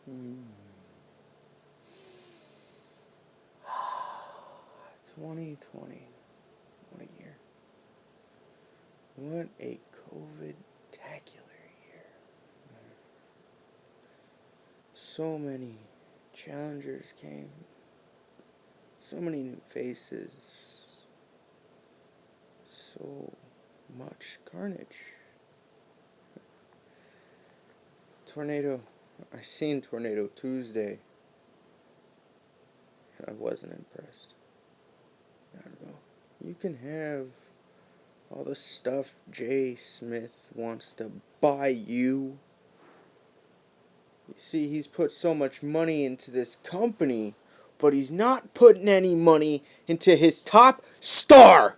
Hmm. 2020. What a year. What a COVID-tacular year. So many challengers came. So many new faces. So much carnage. Tornado. I seen Tornado Tuesday. I wasn't impressed. Not at all. You can have all the stuff Jay Smith wants to buy you. You see, he's put so much money into this company, but he's not putting any money into his top star.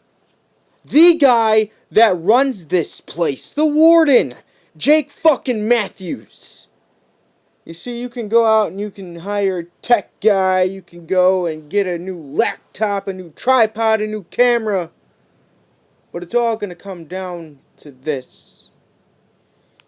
The guy that runs this place, the warden, Jake fucking Matthews. You see, you can go out and you can hire a tech guy, you can go and get a new laptop, a new tripod, a new camera. But it's all going to come down to this.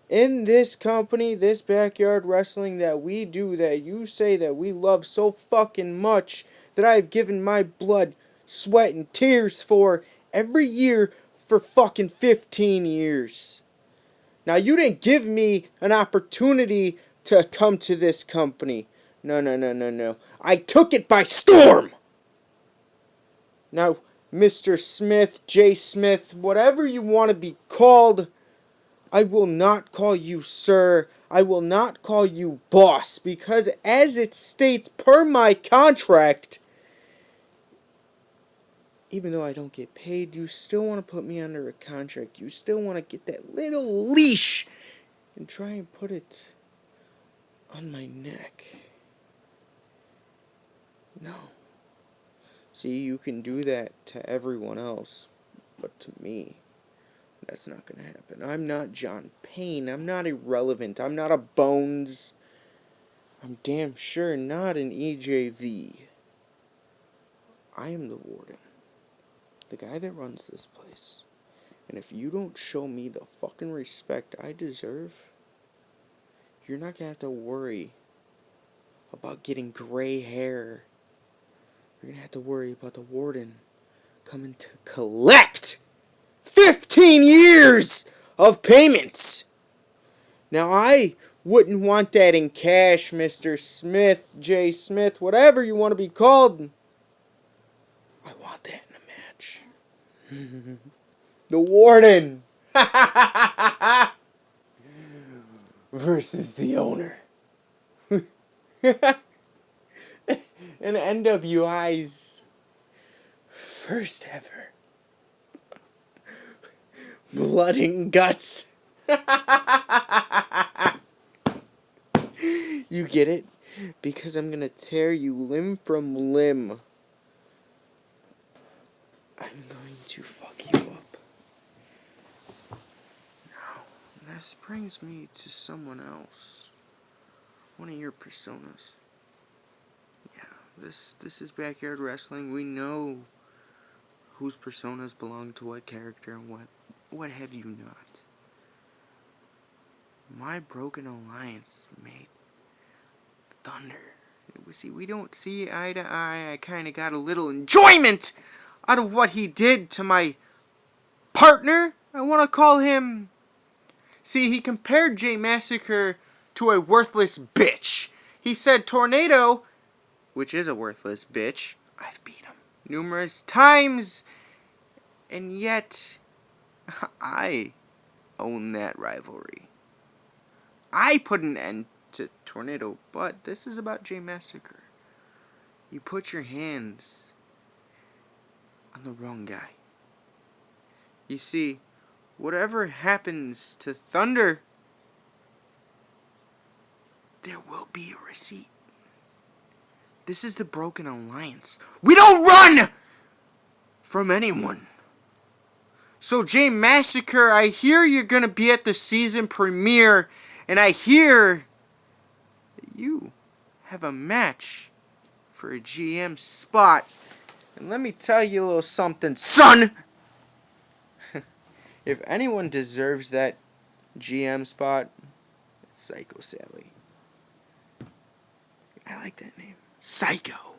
In this company, this backyard wrestling that we do, that you say that we love so fucking much, that I've given my blood, sweat, and tears for every year for fucking 15 years. Now, you didn't give me an opportunity to come to this company. No. I took it by storm! Now, Mr. Smith, J. Smith, whatever you want to be called, I will not call you sir. I will not call you boss, because as it states per my contract, even though I don't get paid, you still want to put me under a contract. You still want to get that little leash and try and put it on my neck. No. See, you can do that to everyone else, but to me, that's not going to happen. I'm not John Payne. I'm not irrelevant. I'm not a Bones. I'm damn sure not an EJV. I am the warden. The guy that runs this place. And if you don't show me the fucking respect I deserve, you're not going to have to worry about getting gray hair. You're going to have to worry about the warden coming to collect 15 years of payments. Now, I wouldn't want that in cash, Mr. Smith, J. Smith, whatever you want to be called. I want that in a match. The warden versus the owner. And NWI's first ever blood and guts. You get it? Because I'm gonna tear you limb from limb. I'm going to fuck you up. Now, this brings me to someone else. One of your personas. Yeah, this is backyard wrestling. We know whose personas belong to what character and what have you not. My broken alliance mate, Thunder. See, we don't see eye to eye. I kind of got a little enjoyment out of what he did to my partner. I want to call him... See, he compared Jay Massacre to a worthless bitch. He said Tornado, which is a worthless bitch, I've beat him numerous times, and yet I own that rivalry. I put an end to Tornado, but this is about Jay Massacre. You put your hands on the wrong guy. You see, whatever happens to Thunder, there will be a receipt. This is the broken alliance. We don't run from anyone. So, Jay Massacre, I hear you're going to be at the season premiere, and I hear that you have a match for a GM spot. And let me tell you a little something, son! If anyone deserves that GM spot, it's Psycho Sally. I like that name. Psycho.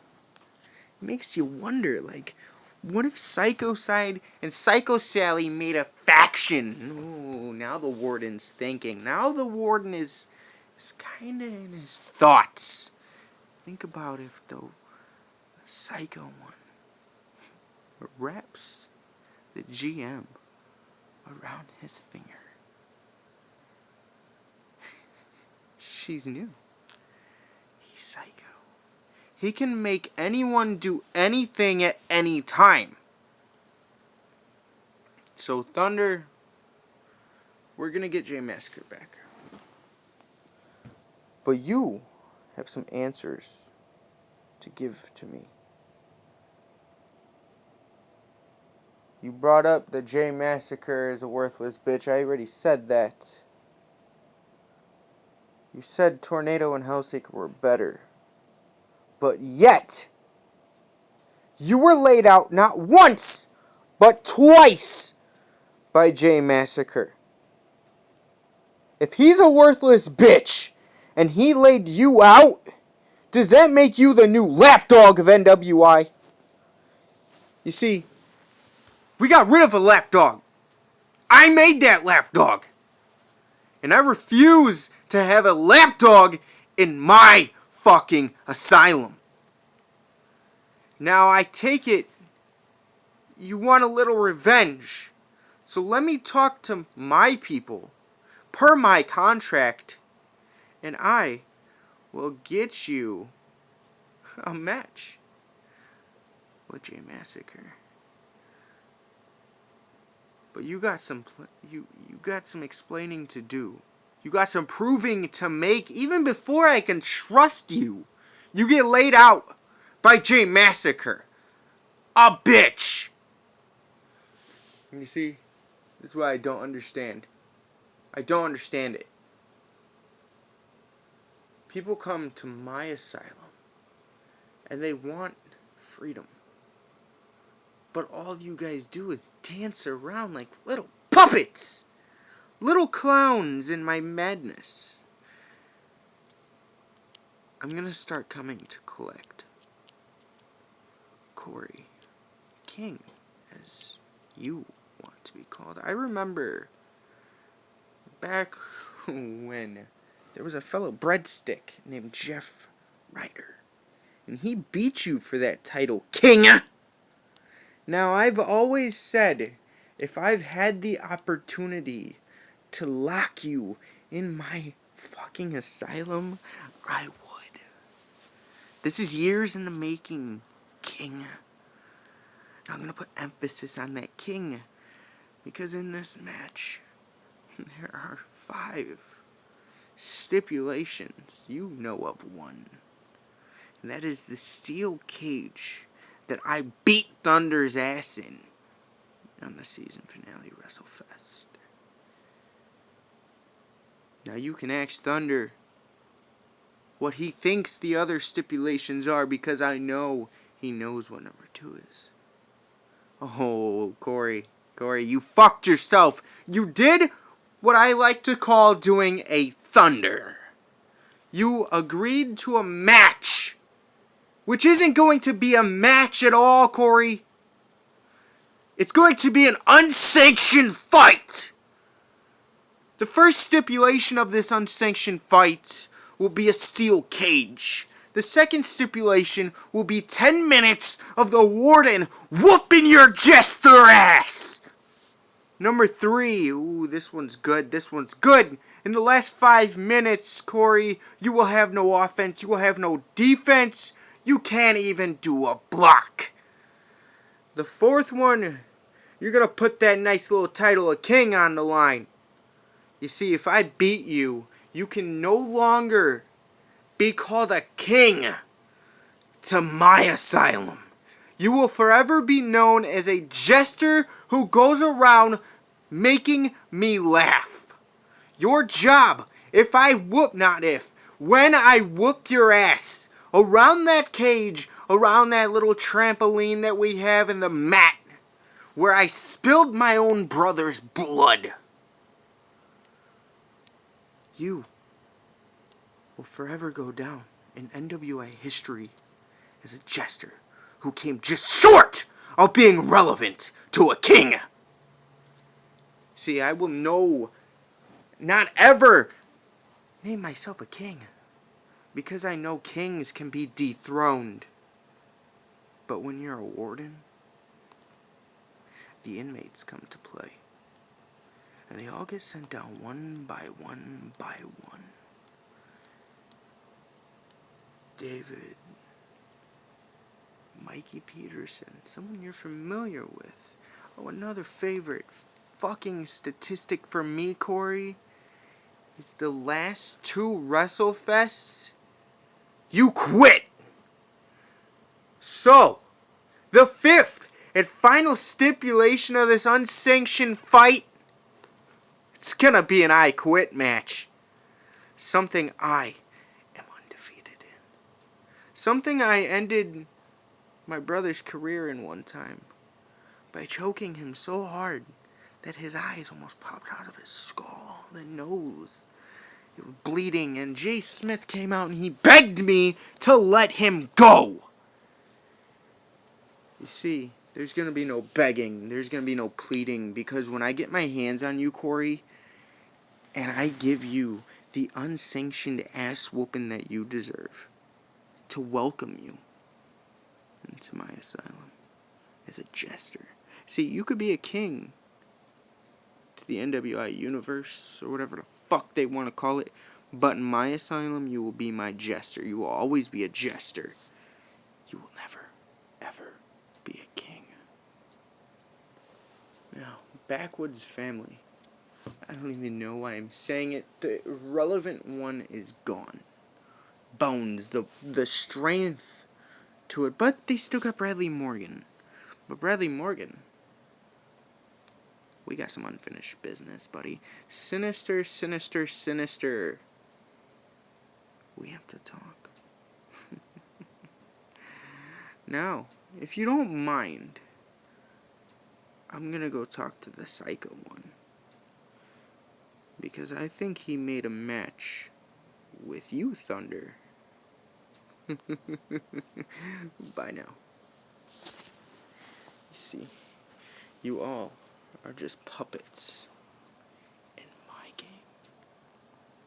It makes you wonder, like, what if Psycho Side and Psycho Sally made a faction? Ooh, now the warden's thinking. Now the warden is kind of in his thoughts. Think about if the Psycho one wraps the GM around his finger. She's new. He's Psycho. He can make anyone do anything at any time. So Thunder, we're gonna get J Massacre back. But you have some answers to give to me. You brought up that J Massacre is a worthless bitch. I already said that. You said Tornado and Hellseeker were better. But yet, you were laid out not once, but twice by J Massacre. If he's a worthless bitch, and he laid you out, does that make you the new lapdog of NWI? You see, we got rid of a lapdog. I made that lapdog. And I refuse to have a lapdog in my fucking asylum. Now I take it you want a little revenge. So let me talk to my people per my contract, and I will get you a match with J Massacre. But you got some you got some explaining to do. You got some proving to make. Even before I can trust you, you get laid out by J Massacre. A bitch. You see, this is what I don't understand. I don't understand it. People come to my asylum and they want freedom. But all you guys do is dance around like little puppets. Little clowns in my madness. I'm gonna start coming to collect Corey King, as you want to be called. I remember back when there was a fellow breadstick named Jeff Ryder, and he beat you for that title, King. Now, I've always said, if I've had the opportunity to lock you in my fucking asylum, I would. This is years in the making, King. I'm going to put emphasis on that King, because in this match, there are 5 stipulations. You know of one. And that is the steel cage that I beat Thunder's ass in on the season finale WrestleFest. Now you can ask Thunder what he thinks the other stipulations are, because I know he knows what number 2 is. Oh, Corey, you fucked yourself. You did what I like to call doing a Thunder. You agreed to a match, which isn't going to be a match at all, Corey. It's going to be an unsanctioned fight. The first stipulation of this unsanctioned fight will be a steel cage. The second stipulation will be 10 minutes of the warden whooping your jester ass. Number 3, ooh, this one's good. In the last 5 minutes, Corey, you will have no offense, you will have no defense, you can't even do a block. The 4th one, you're going to put that nice little title of King on the line. You see, if I beat you, you can no longer be called a king to my asylum. You will forever be known as a jester who goes around making me laugh. Your job, when I whoop your ass around that cage, around that little trampoline that we have in the mat, where I spilled my own brother's blood, you will forever go down in NWA history as a jester who came just short of being relevant to a king. See, I will not ever name myself a king, because I know kings can be dethroned. But when you're a warden, the inmates come to play. And they all get sent down one by one by one. David, Mikey Peterson, someone you're familiar with. Oh, another favorite fucking statistic for me, Corey. It's the last 2 WrestleFests, you quit. So, the 5th and final stipulation of this unsanctioned fight, it's gonna be an I quit match. Something I am undefeated in. Something I ended my brother's career in one time by choking him so hard that his eyes almost popped out of his skull, the nose. It was bleeding, and Jay Smith came out and he begged me to let him go. You see, there's going to be no begging, there's going to be no pleading, because when I get my hands on you, Corey, and I give you the unsanctioned ass whooping that you deserve, to welcome you into my asylum as a jester. See, you could be a king to the NWI universe, or whatever the fuck they want to call it, but in my asylum, you will be my jester. You will always be a jester. You will never, ever be a king. Now, Backwoods family. I don't even know why I'm saying it. The relevant one is gone. Bones, the strength to it. But they still got Bradley Morgan. But Bradley Morgan, we got some unfinished business, buddy. Sinister, sinister, sinister. We have to talk. Now, if you don't mind, I'm gonna go talk to the Psycho one. Because I think he made a match with you, Thunder. Bye now. You see, you all are just puppets